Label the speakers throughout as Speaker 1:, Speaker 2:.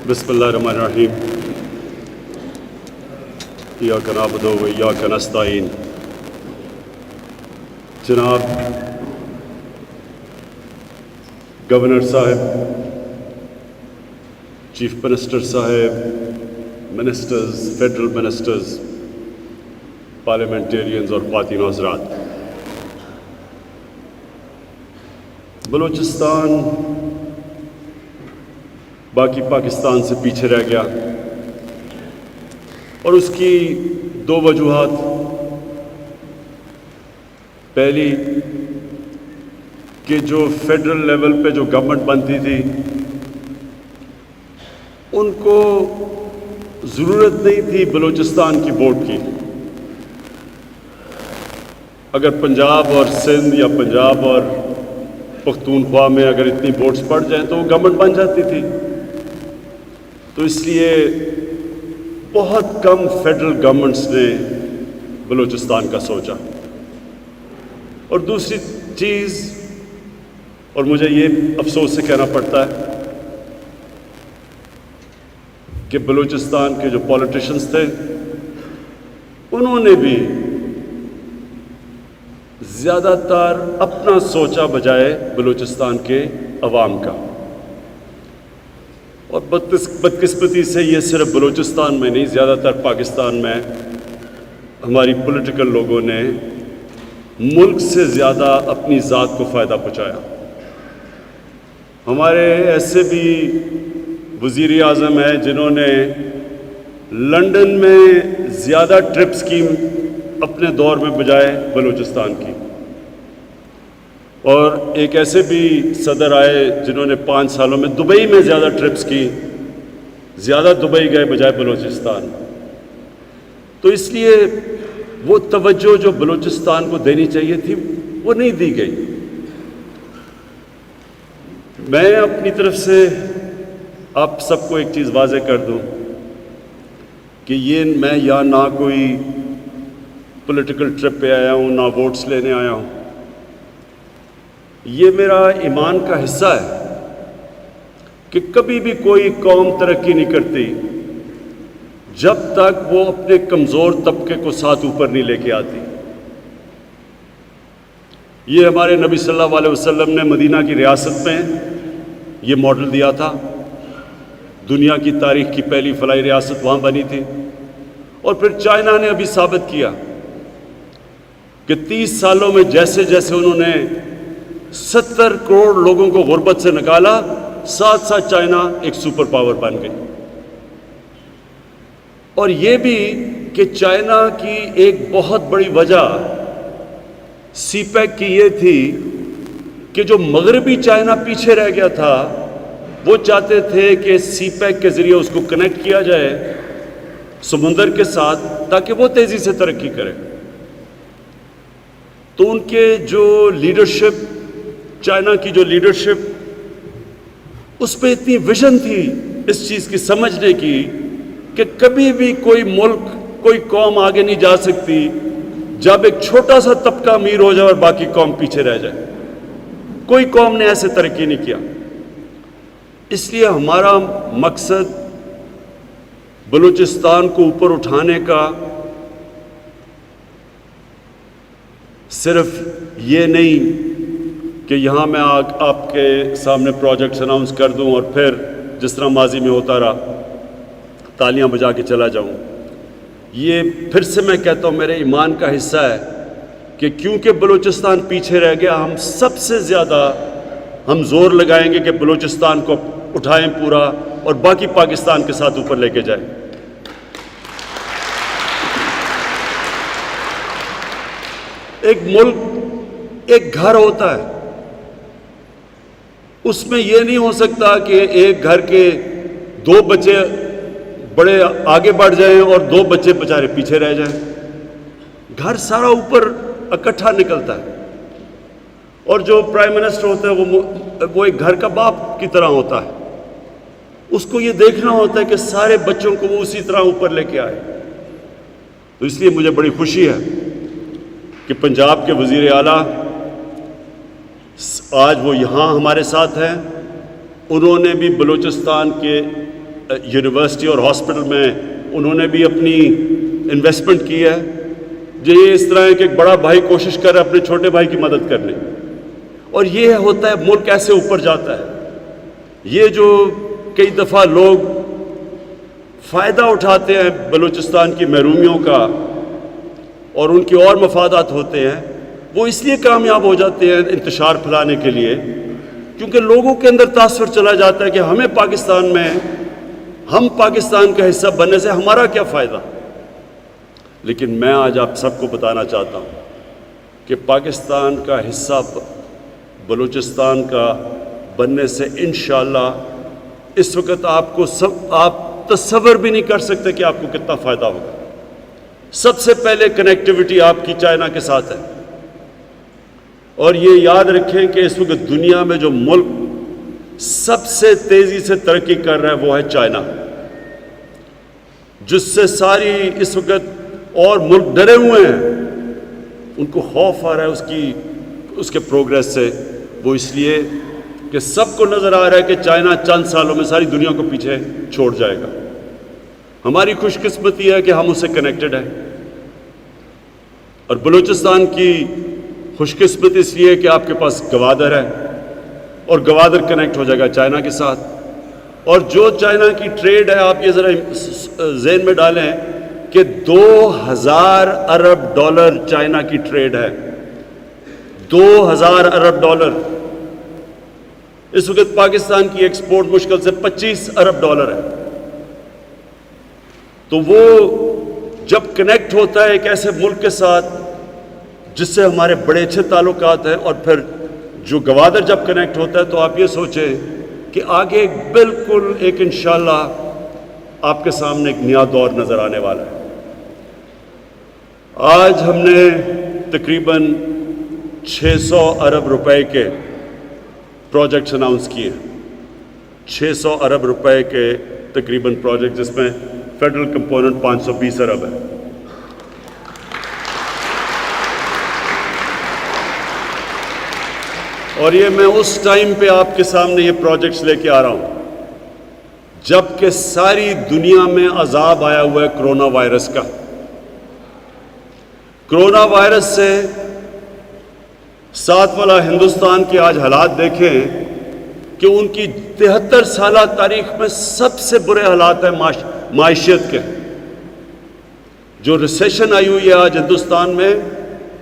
Speaker 1: بسم اللہ الرحمن الرحیم ایاک نعبد و ایاک نستعین. جناب گورنر صاحب، چیف منسٹر صاحب، منسٹرز، فیڈرل منسٹرز، پارلیمنٹیرینز اور خواتین و حضرات، بلوچستان باقی پاکستان سے پیچھے رہ گیا اور اس کی دو وجوہات. پہلی کہ جو فیڈرل لیول پہ جو گورنمنٹ بنتی تھی ان کو ضرورت نہیں تھی بلوچستان کی ووٹ کی. اگر پنجاب اور سندھ یا پنجاب اور پختونخوا میں اگر اتنی ووٹس پڑ جائیں تو وہ گورنمنٹ بن جاتی تھی. تو اس لیے بہت کم فیڈرل گورنمنٹس نے بلوچستان کا سوچا. اور دوسری چیز، اور مجھے یہ افسوس سے کہنا پڑتا ہے کہ بلوچستان کے جو پولیٹیشنز تھے انہوں نے بھی زیادہ تر اپنا سوچا بجائے بلوچستان کے عوام کا. اور بدقسمتی سے یہ صرف بلوچستان میں نہیں، زیادہ تر پاکستان میں ہماری پولیٹیکل لوگوں نے ملک سے زیادہ اپنی ذات کو فائدہ پہنچایا. ہمارے ایسے بھی وزیر اعظم ہیں جنہوں نے لنڈن میں زیادہ ٹرپس کی اپنے دور میں بجائے بلوچستان کی، اور ایک ایسے بھی صدر آئے جنہوں نے 5 سالوں میں دبئی میں زیادہ ٹرپس کی، زیادہ دبئی گئے بجائے بلوچستان. تو اس لیے وہ توجہ جو بلوچستان کو دینی چاہیے تھی وہ نہیں دی گئی. میں اپنی طرف سے آپ سب کو ایک چیز واضح کر دوں کہ یہ میں یہاں نہ کوئی پولیٹیکل ٹرپ پہ آیا ہوں، نہ ووٹس لینے آیا ہوں. یہ میرا ایمان کا حصہ ہے کہ کبھی بھی کوئی قوم ترقی نہیں کرتی جب تک وہ اپنے کمزور طبقے کو ساتھ اوپر نہیں لے کے آتی. یہ ہمارے نبی صلی اللہ علیہ وسلم نے مدینہ کی ریاست میں یہ ماڈل دیا تھا. دنیا کی تاریخ کی پہلی فلاحی ریاست وہاں بنی تھی. اور پھر چائنا نے ابھی ثابت کیا کہ 30 سالوں میں جیسے جیسے انہوں نے 70 کروڑ لوگوں کو غربت سے نکالا، ساتھ ساتھ چائنا ایک سپر پاور بن گئی. اور یہ بھی کہ چائنا کی ایک بہت بڑی وجہ سی پیک کی یہ تھی کہ جو مغربی چائنا پیچھے رہ گیا تھا وہ چاہتے تھے کہ سی پیک کے ذریعے اس کو کنیکٹ کیا جائے سمندر کے ساتھ تاکہ وہ تیزی سے ترقی کرے. تو ان کے جو لیڈرشپ، چائنا کی جو لیڈرشپ، اس پہ اتنی ویژن تھی اس چیز کی سمجھنے کی کہ کبھی بھی کوئی ملک، کوئی قوم آگے نہیں جا سکتی جب ایک چھوٹا سا طبقہ امیر ہو جائے اور باقی قوم پیچھے رہ جائے. کوئی قوم نے ایسے ترقی نہیں کیا. اس لیے ہمارا مقصد بلوچستان کو اوپر اٹھانے کا صرف یہ نہیں کہ یہاں میں آپ کے سامنے پروجیکٹس اناؤنس کر دوں اور پھر جس طرح ماضی میں ہوتا رہا تالیاں بجا کے چلا جاؤں. یہ پھر سے میں کہتا ہوں میرے ایمان کا حصہ ہے کہ کیونکہ بلوچستان پیچھے رہ گیا، ہم سب سے زیادہ ہم زور لگائیں گے کہ بلوچستان کو اٹھائیں پورا اور باقی پاکستان کے ساتھ اوپر لے کے جائیں. ایک ملک ایک گھر ہوتا ہے، اس میں یہ نہیں ہو سکتا کہ ایک گھر کے 2 بچے بڑے آگے بڑھ جائیں اور 2 بچے بیچارے پیچھے رہ جائیں. گھر سارا اوپر اکٹھا نکلتا ہے. اور جو پرائم منسٹر ہوتا ہے وہ ایک گھر کا باپ کی طرح ہوتا ہے. اس کو یہ دیکھنا ہوتا ہے کہ سارے بچوں کو وہ اسی طرح اوپر لے کے آئے. تو اس لیے مجھے بڑی خوشی ہے کہ پنجاب کے وزیر اعلیٰ آج وہ یہاں ہمارے ساتھ ہیں. انہوں نے بھی بلوچستان کے یونیورسٹی اور ہاسپٹل میں انہوں نے بھی اپنی انویسٹمنٹ کی ہے. یہ اس طرح ہے کہ ایک بڑا بھائی کوشش کر رہا ہے اپنے چھوٹے بھائی کی مدد کرنے, اور یہ ہوتا ہے ملک ایسے اوپر جاتا ہے. یہ جو کئی دفعہ لوگ فائدہ اٹھاتے ہیں بلوچستان کی محرومیوں کا اور ان کے اور مفادات ہوتے ہیں, وہ اس لیے کامیاب ہو جاتے ہیں انتشار پھیلانے کے لیے کیونکہ لوگوں کے اندر تاثر چلا جاتا ہے کہ ہمیں پاکستان میں, ہم پاکستان کا حصہ بننے سے ہمارا کیا فائدہ. لیکن میں آج آپ سب کو بتانا چاہتا ہوں کہ پاکستان کا حصہ بلوچستان کا بننے سے انشاءاللہ اس وقت آپ تصور بھی نہیں کر سکتے کہ آپ کو کتنا فائدہ ہوگا. سب سے پہلے کنیکٹیوٹی آپ کی چائنا کے ساتھ ہے, اور یہ یاد رکھیں کہ اس وقت دنیا میں جو ملک سب سے تیزی سے ترقی کر رہا ہے وہ ہے چائنا, جس سے ساری اس وقت اور ملک ڈرے ہوئے ہیں, ان کو خوف آ رہا ہے اس کے پروگریس سے. وہ اس لیے کہ سب کو نظر آ رہا ہے کہ چائنا چند سالوں میں ساری دنیا کو پیچھے چھوڑ جائے گا. ہماری خوش قسمتی ہے کہ ہم اس سے کنیکٹڈ ہیں, اور بلوچستان کی خوش قسمت اس لیے کہ آپ کے پاس گوادر ہے, اور گوادر کنیکٹ ہو جائے گا چائنا کے ساتھ. اور جو چائنا کی ٹریڈ ہے آپ یہ ذرا ذہن میں ڈالیں کہ 2000 ارب ڈالر چائنا کی ٹریڈ ہے, 2000 ارب ڈالر. اس وقت پاکستان کی ایکسپورٹ مشکل سے 25 ارب ڈالر ہے. تو وہ جب کنیکٹ ہوتا ہے ایک ایسے ملک کے ساتھ جس سے ہمارے بڑے اچھے تعلقات ہیں, اور پھر جو گوادر جب کنیکٹ ہوتا ہے تو آپ یہ سوچیں کہ آگے بالکل ایک انشاءاللہ آپ کے سامنے ایک نیا دور نظر آنے والا ہے. آج ہم نے تقریباً 600 ارب روپے کے پروجیکٹس اناؤنس کیے, 600 ارب روپے کے تقریباً پروجیکٹ, جس میں فیڈرل کمپوننٹ 520 ارب ہے. اور یہ میں اس ٹائم پہ آپ کے سامنے یہ پروجیکٹس لے کے آ رہا ہوں جب کہ ساری دنیا میں عذاب آیا ہوا ہے کرونا وائرس کا. کرونا وائرس سے ساتھ والا ہندوستان کے آج حالات دیکھیں کہ ان کی 73 سالہ تاریخ میں سب سے برے حالات ہیں معیشت کے. جو ریسیشن آئی ہوئی ہے آج ہندوستان میں,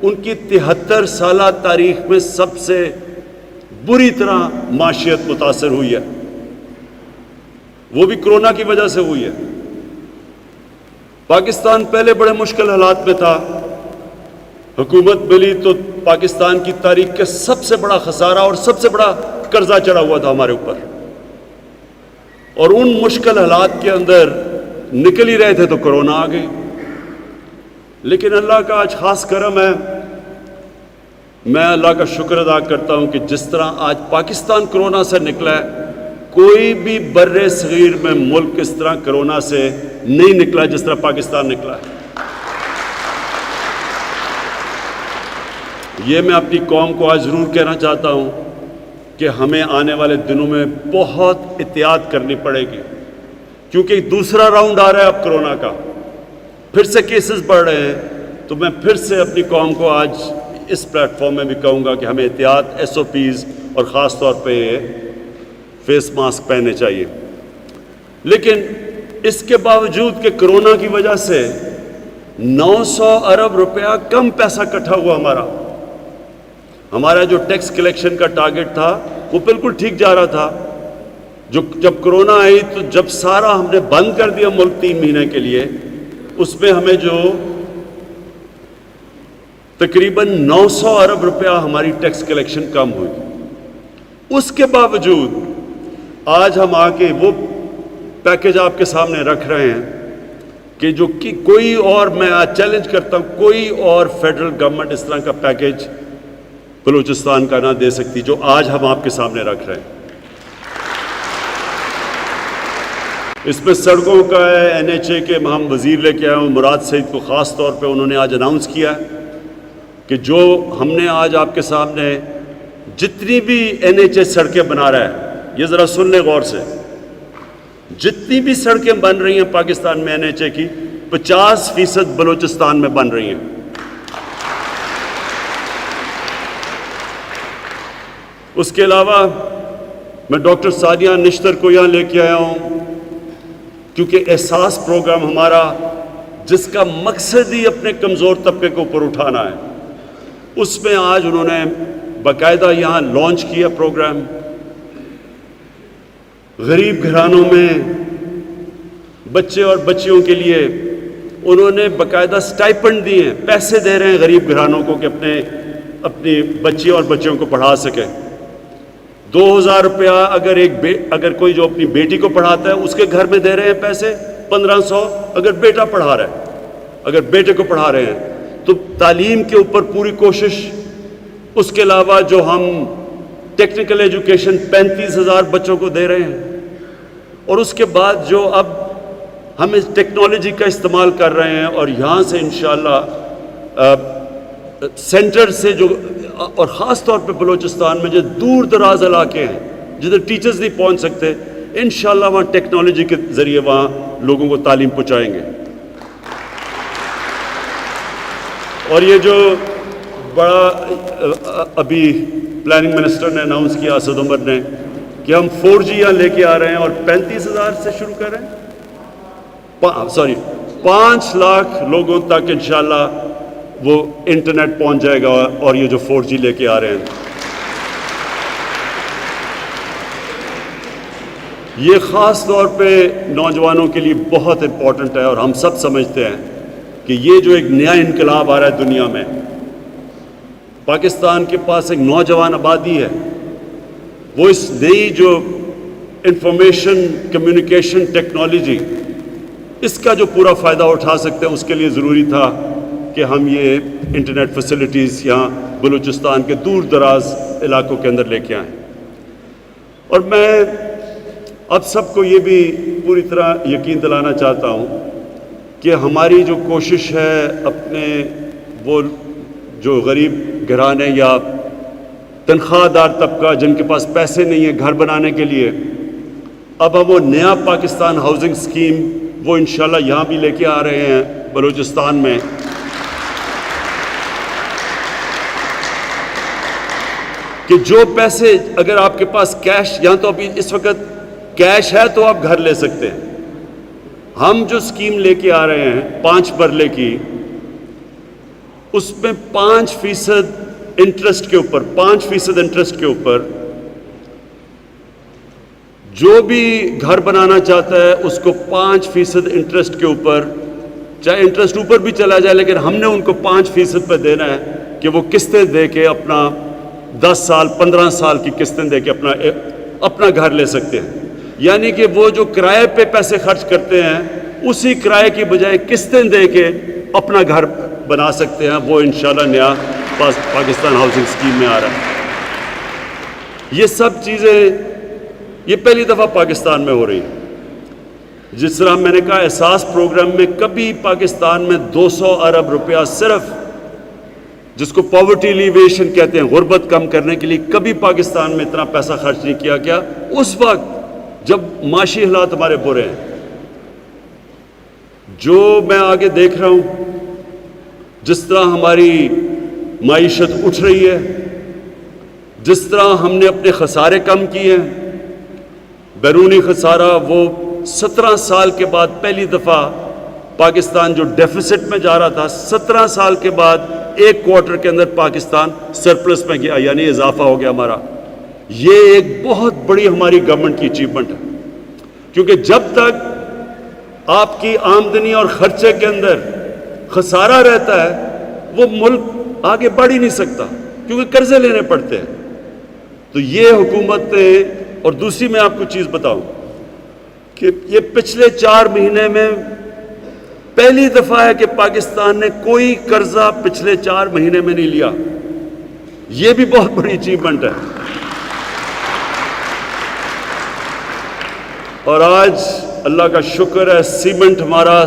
Speaker 1: ان کی 73 سالہ تاریخ میں سب سے بری طرح معیشت متاثر ہوئی ہے. وہ بھی کرونا کی وجہ سے ہوئی ہے. پاکستان پہلے بڑے مشکل حالات میں تھا, حکومت ملی تو پاکستان کی تاریخ کے سب سے بڑا خسارہ اور سب سے بڑا قرضہ چڑھا ہوا تھا ہمارے اوپر, اور ان مشکل حالات کے اندر نکل ہی رہے تھے تو کرونا آ گئی. لیکن اللہ کا آج خاص کرم ہے, میں اللہ کا شکر ادا کرتا ہوں کہ جس طرح آج پاکستان کرونا سے نکلا ہے, کوئی بھی بر صغیر میں ملک اس طرح کرونا سے نہیں نکلا جس طرح پاکستان نکلا ہے. یہ میں اپنی قوم کو آج ضرور کہنا چاہتا ہوں کہ ہمیں آنے والے دنوں میں بہت احتیاط کرنی پڑے گی, کیونکہ دوسرا راؤنڈ آ رہا ہے اب کرونا کا, پھر سے کیسز بڑھ رہے ہیں. تو میں پھر سے اپنی قوم کو آج اس پلیٹ فارم میں بھی کہوں گا کہ ہمیں احتیاط, SOPs اور خاص طور پہ فیس ماسک پہننے چاہیے. لیکن اس کے باوجود کہ کرونا کی وجہ سے 900 ارب روپیہ کم پیسہ اکٹھا ہوا, ہمارا جو ٹیکس کلیکشن کا ٹارگٹ تھا وہ بالکل ٹھیک جا رہا تھا. جب کرونا آئی تو جب سارا ہم نے بند کر دیا ملک 3 مہینے کے لیے, اس میں ہمیں جو تقریباً 900 ارب روپیہ ہماری ٹیکس کلیکشن کم ہوئی. اس کے باوجود آج ہم آ کے وہ پیکج آپ کے سامنے رکھ رہے ہیں کہ جو کہ کوئی اور, میں آج چیلنج کرتا ہوں, کوئی اور فیڈرل گورنمنٹ اس طرح کا پیکج بلوچستان کا نہ دے سکتی جو آج ہم آپ کے سامنے رکھ رہے ہیں. اس میں سڑکوں کا ہے, NHA کے ہم وزیر لے کے آئے ہیں مراد سعید کو, خاص طور پہ انہوں نے آج اناؤنس کیا ہے کہ جو ہم نے آج آپ کے سامنے جتنی بھی NHA سڑکیں بنا رہا ہے, یہ ذرا سن لیں غور سے, جتنی بھی سڑکیں بن رہی ہیں پاکستان میں NHA کی 50% بلوچستان میں بن رہی ہیں. اس کے علاوہ میں ڈاکٹر سعدیہ نشتر کو یہاں لے کے آیا ہوں کیونکہ احساس پروگرام ہمارا جس کا مقصد ہی اپنے کمزور طبقے کو اوپر اٹھانا ہے، اس میں آج انہوں نے باقاعدہ یہاں لانچ کیا پروگرام. غریب گھرانوں میں بچے اور بچیوں کے لیے انہوں نے باقاعدہ سٹائپنڈ دیے ہیں، پیسے دے رہے ہیں غریب گھرانوں کو کہ اپنی بچی اور بچیوں کو پڑھا سکیں. 2000 روپیہ اگر کوئی جو اپنی بیٹی کو پڑھاتا ہے اس کے گھر میں دے رہے ہیں پیسے. 1500 اگر بیٹا پڑھا رہا ہے، اگر بیٹے کو پڑھا رہے ہیں تو تعلیم کے اوپر پوری کوشش. اس کے علاوہ جو ہم ٹیکنیکل ایجوکیشن 35,000 بچوں کو دے رہے ہیں، اور اس کے بعد جو اب ہم اس ٹیکنالوجی کا استعمال کر رہے ہیں اور یہاں سے انشاءاللہ سینٹر سے جو، اور خاص طور پہ بلوچستان میں جو دور دراز علاقے ہیں جدھر ٹیچرز نہیں پہنچ سکتے، انشاءاللہ وہاں ٹیکنالوجی کے ذریعے وہاں لوگوں کو تعلیم پہنچائیں گے. اور یہ جو بڑا ابھی پلاننگ منسٹر نے اناؤنس کیا، اسد عمر نے، کہ ہم 4G یہاں لے کے آ رہے ہیں اور 35,000 سے شروع کر رہے ہیں، 5 لاکھ لوگوں تک انشاءاللہ وہ انٹرنیٹ پہنچ جائے گا. اور یہ جو 4G لے کے آ رہے ہیں، یہ خاص طور پہ نوجوانوں کے لیے بہت امپورٹنٹ ہے. اور ہم سب سمجھتے ہیں کہ یہ جو ایک نیا انقلاب آ رہا ہے دنیا میں، پاکستان کے پاس ایک نوجوان آبادی ہے، وہ اس نئی جو انفارمیشن کمیونیکیشن ٹیکنالوجی، اس کا جو پورا فائدہ اٹھا سکتے ہیں. اس کے لیے ضروری تھا کہ ہم یہ انٹرنیٹ فیسلٹیز یہاں بلوچستان کے دور دراز علاقوں کے اندر لے کے آئیں. اور میں اب سب کو یہ بھی پوری طرح یقین دلانا چاہتا ہوں کہ ہماری جو کوشش ہے اپنے وہ جو غریب گھرانے یا تنخواہ دار طبقہ جن کے پاس پیسے نہیں ہیں گھر بنانے کے لیے، اب ہم وہ نیا پاکستان ہاؤسنگ اسکیم وہ انشاءاللہ یہاں بھی لے کے آ رہے ہیں بلوچستان میں. کہ جو پیسے اگر آپ کے پاس کیش، یہاں تو ابھی اس وقت کیش ہے تو آپ گھر لے سکتے ہیں. ہم جو اسکیم لے کے آ رہے ہیں 5 مرلے کی، اس میں 5% انٹرسٹ کے اوپر 5% انٹرسٹ کے اوپر جو بھی گھر بنانا چاہتا ہے اس کو 5% انٹرسٹ کے اوپر، چاہے انٹرسٹ اوپر بھی چلا جائے لیکن ہم نے ان کو 5% پہ دینا ہے کہ وہ قسطیں دے کے اپنا 10 سال 15 سال کی قسطیں دے کے اپنا گھر لے سکتے ہیں. یعنی کہ وہ جو کرائے پہ پیسے خرچ کرتے ہیں اسی کرائے کی بجائے قسطیں دے کے اپنا گھر بنا سکتے ہیں. وہ انشاءاللہ نیا پاکستان ہاؤسنگ اسکیم میں آ رہا ہے. یہ سب چیزیں یہ پہلی دفعہ پاکستان میں ہو رہی ہیں. جس طرح میں نے کہا احساس پروگرام میں کبھی پاکستان میں 200 ارب روپیہ صرف جس کو پاورٹی ایلیویشن کہتے ہیں، غربت کم کرنے کے لیے، کبھی پاکستان میں اتنا پیسہ خرچ نہیں کیا گیا اس وقت جب معاشی حالات ہمارے برے ہیں. جو میں آگے دیکھ رہا ہوں جس طرح ہماری معیشت اٹھ رہی ہے، جس طرح ہم نے اپنے خسارے کم کیے ہیں، بیرونی خسارہ وہ 17 سال کے بعد پہلی دفعہ پاکستان جو ڈیفیسٹ میں جا رہا تھا، 17 سال کے بعد ایک کوارٹر کے اندر پاکستان سرپلس میں گیا، یعنی اضافہ ہو گیا ہمارا. یہ ایک بہت بڑی ہماری گورنمنٹ کی اچیومنٹ ہے، کیونکہ جب تک آپ کی آمدنی اور خرچے کے اندر خسارہ رہتا ہے وہ ملک آگے بڑھ ہی نہیں سکتا کیونکہ قرضے لینے پڑتے ہیں. تو یہ حکومت نے، اور دوسری میں آپ کو چیز بتاؤں کہ یہ پچھلے 4 مہینے میں پہلی دفعہ ہے کہ پاکستان نے کوئی قرضہ پچھلے 4 مہینے میں نہیں لیا. یہ بھی بہت بڑی اچیومنٹ ہے. اور آج اللہ کا شکر ہے سیمنٹ ہمارا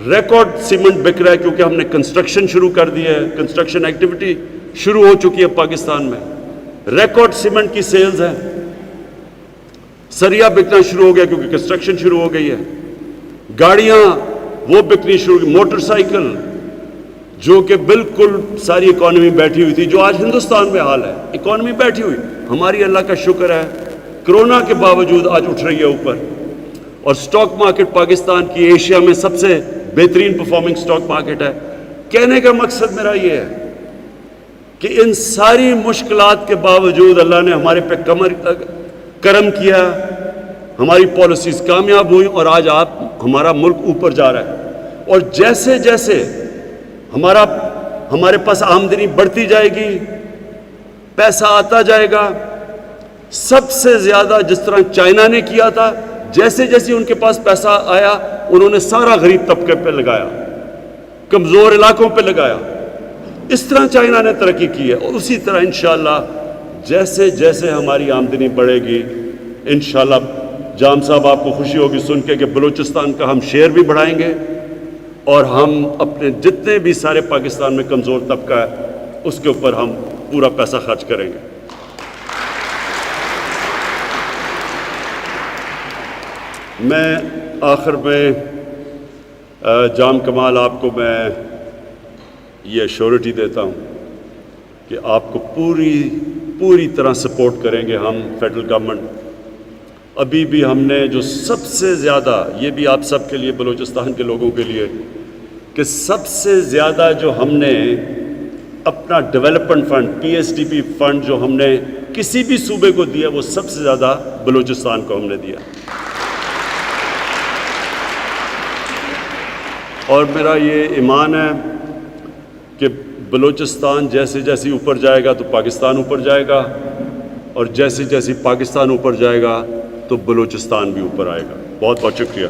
Speaker 1: ریکارڈ سیمنٹ بک رہا ہے کیونکہ ہم نے کنسٹرکشن شروع کر دی ہے. کنسٹرکشن ایکٹیویٹی شروع ہو چکی ہے پاکستان میں. ریکارڈ سیمنٹ کی سیلز ہیں. سریا بکنا شروع ہو گیا کیونکہ کنسٹرکشن شروع ہو گئی ہے، گاڑیاں وہ بکنی شروع ہو گئی، موٹر سائیکل جو کہ بالکل ساری اکانومی بیٹھی ہوئی تھی، جو آج ہندوستان میں حال ہے، اکانومی بیٹھی ہوئی، ہماری اللہ کا شکر ہے کرونا کے باوجود آج اٹھ رہی ہے اوپر، اور سٹاک مارکیٹ پاکستان کی ایشیا میں سب سے بہترین پرفارمنگ سٹاک مارکیٹ ہے۔ کہنے کا مقصد میرا یہ ہے کہ ان ساری مشکلات کے باوجود اللہ نے ہمارے پہ کرم کیا، ہماری پالیسیز کامیاب ہوئی، اور آج ہمارا ملک اوپر جا رہا ہے، اور جیسے جیسے ہمارے پاس آمدنی بڑھتی جائے گی، پیسہ آتا جائے گا، سب سے زیادہ جس طرح چائنا نے کیا تھا، جیسے جیسے ان کے پاس پیسہ آیا انہوں نے سارا غریب طبقے پہ لگایا، کمزور علاقوں پہ لگایا، اس طرح چائنا نے ترقی کی ہے، اور اسی طرح انشاءاللہ جیسے جیسے ہماری آمدنی بڑھے گی انشاءاللہ، جام صاحب آپ کو خوشی ہوگی سن کے کہ بلوچستان کا ہم شیئر بھی بڑھائیں گے، اور ہم اپنے جتنے بھی سارے پاکستان میں کمزور طبقہ ہے اس کے اوپر ہم پورا پیسہ خرچ کریں گے۔ میں آخر میں جام کمال آپ کو میں یہ ایشورٹی دیتا ہوں کہ آپ کو پوری طرح سپورٹ کریں گے ہم فیڈرل گورنمنٹ۔ ابھی بھی ہم نے جو سب سے زیادہ، یہ بھی آپ سب کے لیے، بلوچستان کے لوگوں کے لیے، کہ سب سے زیادہ جو ہم نے اپنا development fund, P S D P fund جو ہم نے کسی بھی صوبے کو دیا وہ سب سے زیادہ بلوچستان کو ہم نے دیا، اور میرا یہ ایمان ہے کہ بلوچستان جیسے جیسے اوپر جائے گا تو پاکستان اوپر جائے گا، اور جیسے جیسے پاکستان اوپر جائے گا تو بلوچستان بھی اوپر آئے گا۔ بہت بہت شکریہ۔